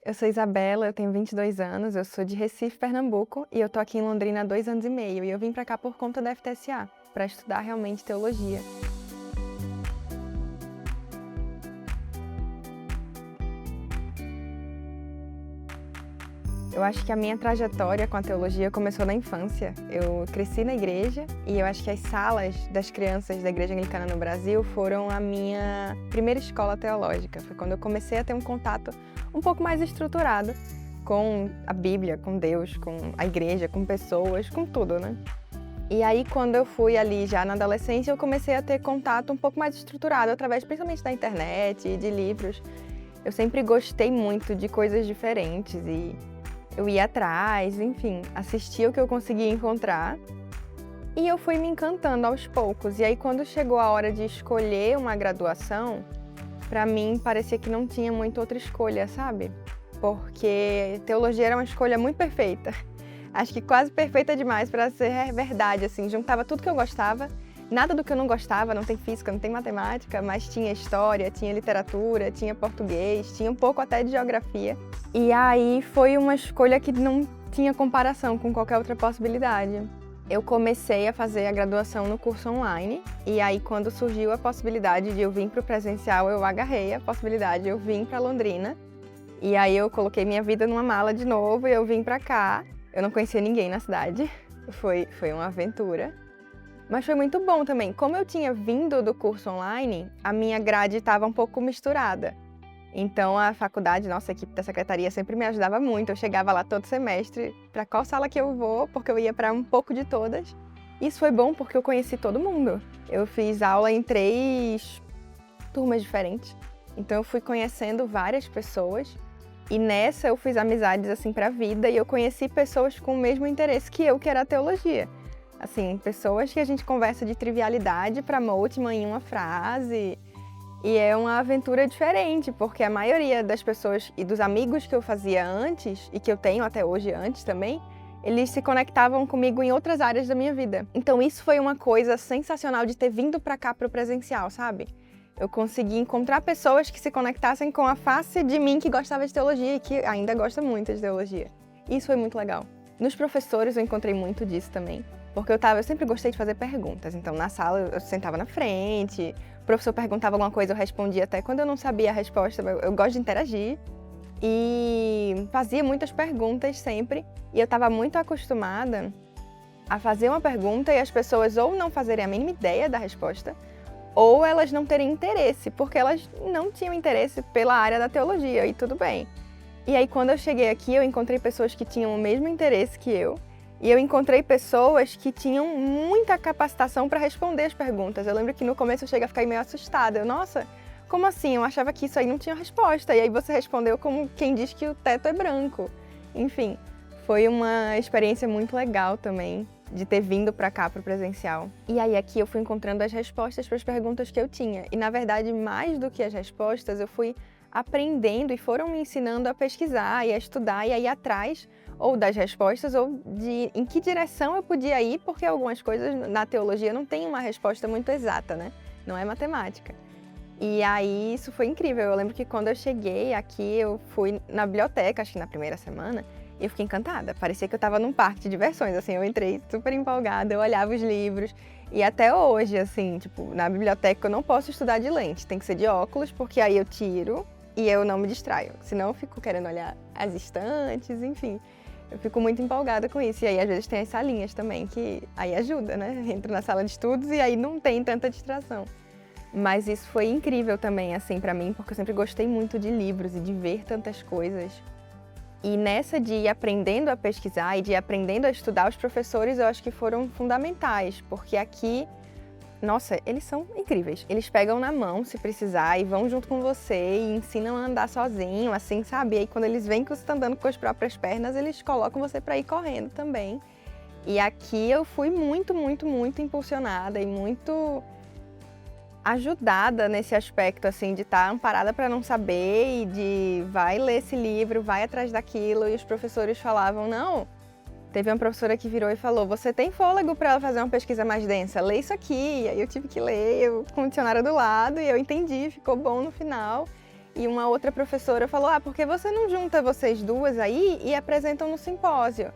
Eu sou Isabela, eu tenho 22 anos, eu sou de Recife, Pernambuco, e eu tô aqui em Londrina há 2 anos e meio, e eu vim pra cá por conta da FTSA, para estudar realmente teologia. Eu acho que a minha trajetória com a teologia começou na infância. Eu cresci na igreja e eu acho que as salas das crianças da Igreja Anglicana no Brasil foram a minha primeira escola teológica. Foi quando eu comecei a ter um contato um pouco mais estruturado com a Bíblia, com Deus, com a igreja, com pessoas, com tudo, né? E aí, quando eu fui ali já na adolescência, eu comecei a ter contato um pouco mais estruturado, através principalmente da internet e de livros. Eu sempre gostei muito de coisas diferentes e eu ia atrás, enfim, assistia o que eu conseguia encontrar. E eu fui me encantando aos poucos. E aí, quando chegou a hora de escolher uma graduação, para mim parecia que não tinha muito outra escolha, sabe? Porque teologia era uma escolha muito perfeita. Acho que quase perfeita demais para ser verdade, assim, juntava tudo que eu gostava, nada do que eu não gostava, não tem física, não tem matemática, mas tinha história, tinha literatura, tinha português, tinha um pouco até de geografia. E aí foi uma escolha que não tinha comparação com qualquer outra possibilidade. Eu comecei a fazer a graduação no curso online, e aí quando surgiu a possibilidade de eu vir para o presencial, eu agarrei a possibilidade, eu vim para Londrina, e aí eu coloquei minha vida numa mala de novo e eu vim para cá. Eu não conhecia ninguém na cidade, foi uma aventura, mas foi muito bom também. Como eu tinha vindo do curso online, a minha grade estava um pouco misturada. Então a faculdade, nossa, a equipe da secretaria sempre me ajudava muito. Eu chegava lá todo semestre, para qual sala que eu vou, porque eu ia para um pouco de todas. Isso foi bom porque eu conheci todo mundo. Eu fiz aula em 3 turmas diferentes, então eu fui conhecendo várias pessoas. E nessa eu fiz amizades assim pra vida e eu conheci pessoas com o mesmo interesse que eu, que era a teologia. Assim, pessoas que a gente conversa de trivialidade pra uma última em uma frase. E é uma aventura diferente, porque a maioria das pessoas e dos amigos que eu fazia antes, e que eu tenho até hoje antes também, eles se conectavam comigo em outras áreas da minha vida. Então isso foi uma coisa sensacional de ter vindo pra cá pro presencial, sabe? Eu consegui encontrar pessoas que se conectassem com a face de mim que gostava de teologia e que ainda gosta muito de teologia. Isso foi muito legal. Nos professores eu encontrei muito disso também, porque eu sempre gostei de fazer perguntas. Então na sala eu sentava na frente, o professor perguntava alguma coisa, eu respondia até quando eu não sabia a resposta. Eu gosto de interagir e fazia muitas perguntas sempre. E eu estava muito acostumada a fazer uma pergunta e as pessoas ou não fazerem a mínima ideia da resposta, ou elas não terem interesse, porque elas não tinham interesse pela área da teologia, e tudo bem. E aí, quando eu cheguei aqui, eu encontrei pessoas que tinham o mesmo interesse que eu, e eu encontrei pessoas que tinham muita capacitação para responder as perguntas. Eu lembro que no começo eu cheguei a ficar meio assustada. Nossa, como assim? Eu achava que isso aí não tinha resposta. E aí você respondeu como quem diz que o teto é branco. Enfim, foi uma experiência muito legal também de ter vindo para cá, para o presencial. E aí aqui eu fui encontrando as respostas para as perguntas que eu tinha. E na verdade, mais do que as respostas, eu fui aprendendo e foram me ensinando a pesquisar e a estudar e a ir atrás ou das respostas ou de em que direção eu podia ir, porque algumas coisas na teologia não tem uma resposta muito exata, né? Não é matemática. E aí isso foi incrível. Eu lembro que quando eu cheguei aqui, eu fui na biblioteca, acho que na primeira semana, e eu fiquei encantada. Parecia que eu estava num parque de diversões, assim, eu entrei super empolgada, eu olhava os livros. E até hoje, assim, tipo, na biblioteca eu não posso estudar de lente, tem que ser de óculos, porque aí eu tiro e eu não me distraio. Senão eu fico querendo olhar as estantes, enfim. Eu fico muito empolgada com isso. E aí, às vezes, tem as salinhas também, que aí ajuda, né? Entro na sala de estudos e aí não tem tanta distração. Mas isso foi incrível também, assim, pra mim, porque eu sempre gostei muito de livros e de ver tantas coisas. E nessa de ir aprendendo a pesquisar e de ir aprendendo a estudar, os professores eu acho que foram fundamentais, porque aqui, nossa, eles são incríveis. Eles pegam na mão, se precisar, e vão junto com você e ensinam a andar sozinho, assim, sabe? E aí quando eles veem que você está andando com as próprias pernas, eles colocam você para ir correndo também. E aqui eu fui muito, muito, muito impulsionada e muito ajudada nesse aspecto, assim, de estar amparada para não saber e de vai ler esse livro, vai atrás daquilo. E os professores falavam, não, teve uma professora que virou e falou, você tem fôlego para fazer uma pesquisa mais densa? Lê isso aqui. E aí eu tive que ler, eu com o dicionário do lado, e eu entendi, ficou bom no final. E uma outra professora falou, por que você não junta vocês duas aí e apresentam no simpósio?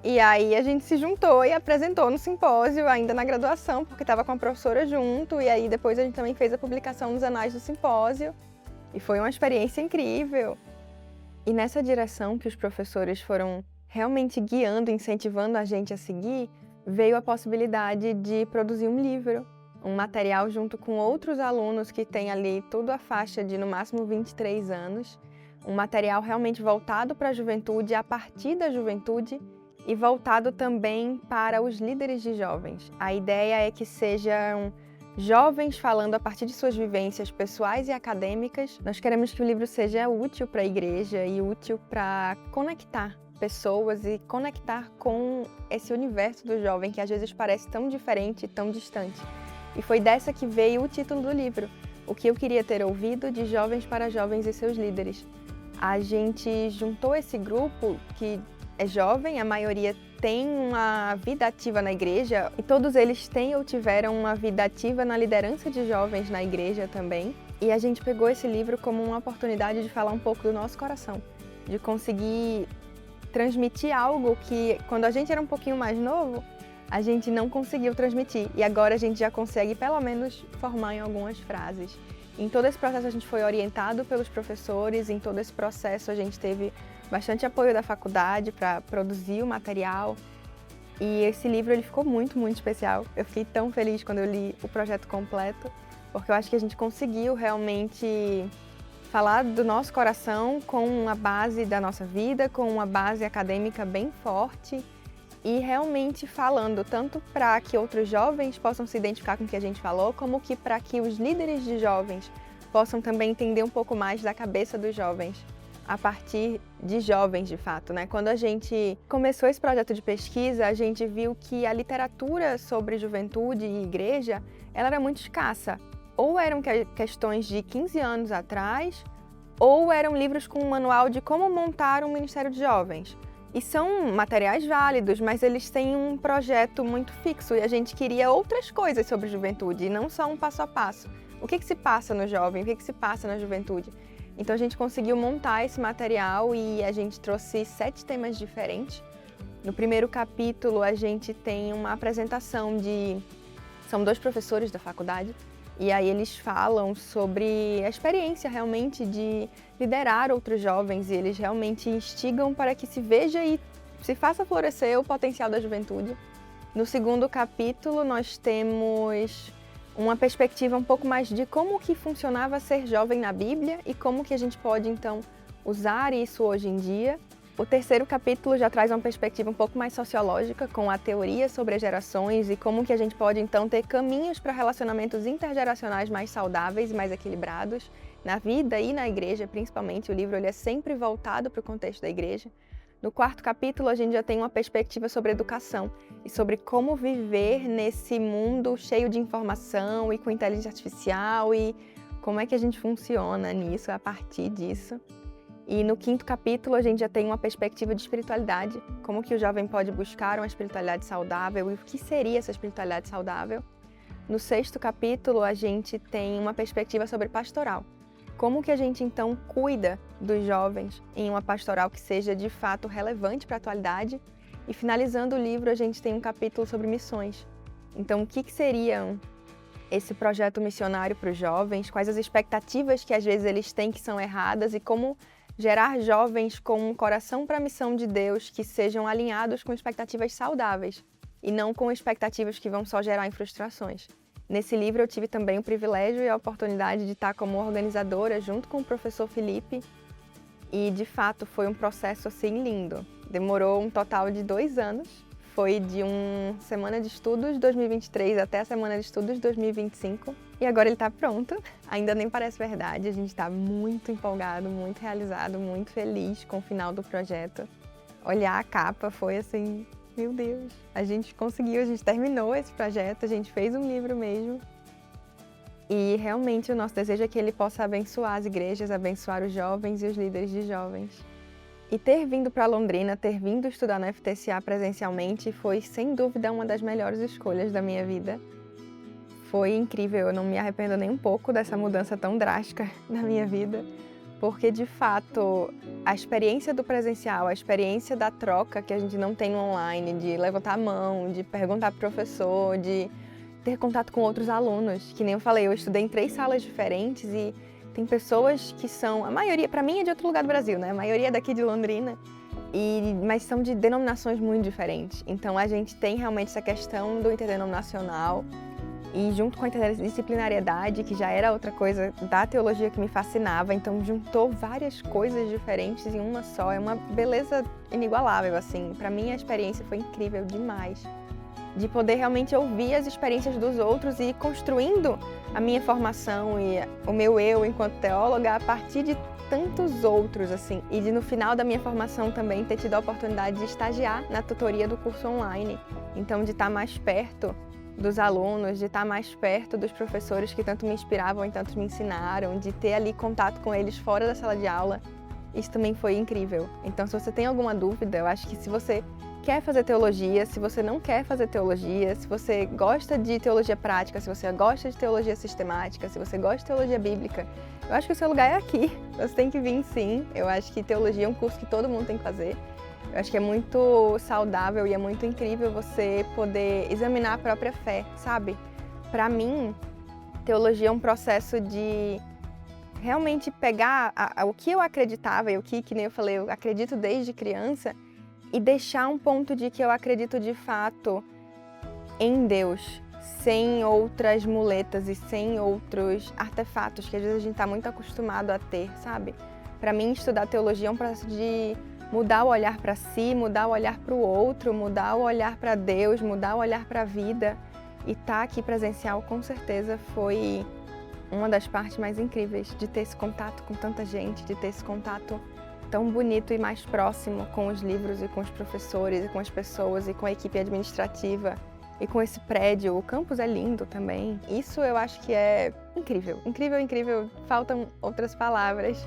E aí a gente se juntou e apresentou no simpósio, ainda na graduação, porque estava com a professora junto, e aí depois a gente também fez a publicação nos anais do simpósio, e foi uma experiência incrível. E nessa direção que os professores foram realmente guiando, incentivando a gente a seguir, veio a possibilidade de produzir um livro, um material junto com outros alunos que têm ali toda a faixa de no máximo 23 anos, um material realmente voltado para a juventude, a partir da juventude, e voltado também para os líderes de jovens. A ideia é que sejam jovens falando a partir de suas vivências pessoais e acadêmicas. Nós queremos que o livro seja útil para a igreja e útil para conectar pessoas e conectar com esse universo do jovem que às vezes parece tão diferente e tão distante. E foi dessa que veio o título do livro, O que eu queria ter ouvido de jovens para jovens e seus líderes. A gente juntou esse grupo que é jovem, a maioria tem uma vida ativa na igreja e todos eles têm ou tiveram uma vida ativa na liderança de jovens na igreja também. E a gente pegou esse livro como uma oportunidade de falar um pouco do nosso coração, de conseguir transmitir algo que, quando a gente era um pouquinho mais novo, a gente não conseguiu transmitir. E agora a gente já consegue, pelo menos, formar em algumas frases. Em todo esse processo a gente foi orientado pelos professores, em todo esse processo a gente teve bastante apoio da faculdade para produzir o material. E esse livro ele ficou muito, muito especial. Eu fiquei tão feliz quando eu li o projeto completo, porque eu acho que a gente conseguiu realmente falar do nosso coração com uma base da nossa vida, com uma base acadêmica bem forte e realmente falando tanto para que outros jovens possam se identificar com o que a gente falou, como que para que os líderes de jovens possam também entender um pouco mais da cabeça dos jovens, a partir de jovens, de fato, né? Quando a gente começou esse projeto de pesquisa, a gente viu que a literatura sobre juventude e igreja, ela era muito escassa. Ou eram questões de 15 anos atrás, ou eram livros com um manual de como montar um ministério de jovens. E são materiais válidos, mas eles têm um projeto muito fixo e a gente queria outras coisas sobre juventude, e não só um passo a passo. O que se passa no jovem? O que se passa na juventude? Então a gente conseguiu montar esse material e a gente trouxe 7 temas diferentes. No primeiro capítulo a gente tem uma apresentação são 2 professores da faculdade, e aí eles falam sobre a experiência realmente de liderar outros jovens, e eles realmente instigam para que se veja e se faça florescer o potencial da juventude. No segundo capítulo nós temos uma perspectiva um pouco mais de como que funcionava ser jovem na Bíblia e como que a gente pode, então, usar isso hoje em dia. O terceiro capítulo já traz uma perspectiva um pouco mais sociológica, com a teoria sobre as gerações e como que a gente pode, então, ter caminhos para relacionamentos intergeracionais mais saudáveis e mais equilibrados, na vida e na igreja, principalmente. O livro ele é sempre voltado para o contexto da igreja. No quarto capítulo, a gente já tem uma perspectiva sobre educação e sobre como viver nesse mundo cheio de informação e com inteligência artificial e como é que a gente funciona nisso, a partir disso. E no quinto capítulo, a gente já tem uma perspectiva de espiritualidade, como que o jovem pode buscar uma espiritualidade saudável e o que seria essa espiritualidade saudável. No sexto capítulo, a gente tem uma perspectiva sobre pastoral. Como que a gente, então, cuida dos jovens em uma pastoral que seja, de fato, relevante para a atualidade? E, finalizando o livro, a gente tem um capítulo sobre missões. Então, o que seria esse projeto missionário para os jovens? Quais as expectativas que, às vezes, eles têm que são erradas? E como gerar jovens com um coração para a missão de Deus que sejam alinhados com expectativas saudáveis e não com expectativas que vão só gerar em frustrações. Nesse livro eu tive também o privilégio e a oportunidade de estar como organizadora junto com o professor Felipe e, de fato, foi um processo assim lindo. Demorou um total de 2 anos, foi de uma semana de estudos 2023 até a semana de estudos 2025 e agora ele está pronto. Ainda nem parece verdade, a gente está muito empolgado, muito realizado, muito feliz com o final do projeto. Olhar a capa foi assim... Meu Deus, a gente conseguiu, a gente terminou esse projeto, a gente fez um livro mesmo. E realmente o nosso desejo é que ele possa abençoar as igrejas, abençoar os jovens e os líderes de jovens. E ter vindo para Londrina, ter vindo estudar na FTCA presencialmente foi sem dúvida uma das melhores escolhas da minha vida. Foi incrível, eu não me arrependo nem um pouco dessa mudança tão drástica na minha vida, porque de fato a experiência do presencial, a experiência da troca que a gente não tem no online, de levantar a mão, de perguntar para o professor, de ter contato com outros alunos, que nem eu falei, eu estudei em 3 salas diferentes e tem pessoas que são, a maioria, para mim é de outro lugar do Brasil, né? A maioria é daqui de Londrina, mas são de denominações muito diferentes. Então a gente tem realmente essa questão do interdenominacional e junto com a interdisciplinariedade, que já era outra coisa da teologia que me fascinava, então juntou várias coisas diferentes em uma só, é uma beleza inigualável, assim. Para mim a experiência foi incrível demais, de poder realmente ouvir as experiências dos outros e ir construindo a minha formação e o meu eu enquanto teóloga a partir de tantos outros, assim. E de no final da minha formação também ter tido a oportunidade de estagiar na tutoria do curso online. Então de estar mais perto dos alunos, de estar mais perto dos professores que tanto me inspiravam e tanto me ensinaram, de ter ali contato com eles fora da sala de aula, isso também foi incrível. Então se você tem alguma dúvida, eu acho que se você quer fazer teologia, se você não quer fazer teologia, se você gosta de teologia prática, se você gosta de teologia sistemática, se você gosta de teologia bíblica, eu acho que o seu lugar é aqui. Você tem que vir sim. Eu acho que teologia é um curso que todo mundo tem que fazer. Eu acho que é muito saudável e é muito incrível você poder examinar a própria fé, sabe? Para mim, teologia é um processo de realmente pegar o que eu acreditava e o que nem eu falei, eu acredito desde criança, e deixar um ponto de que eu acredito de fato em Deus, sem outras muletas e sem outros artefatos que às vezes a gente está muito acostumado a ter, sabe? Para mim, estudar teologia é um processo de mudar o olhar para si, mudar o olhar para o outro, mudar o olhar para Deus, mudar o olhar para a vida. E estar aqui presencial, com certeza, foi uma das partes mais incríveis de ter esse contato com tanta gente, de ter esse contato tão bonito e mais próximo com os livros e com os professores e com as pessoas e com a equipe administrativa e com esse prédio. O campus é lindo também. Isso eu acho que é incrível, incrível, incrível. Faltam outras palavras.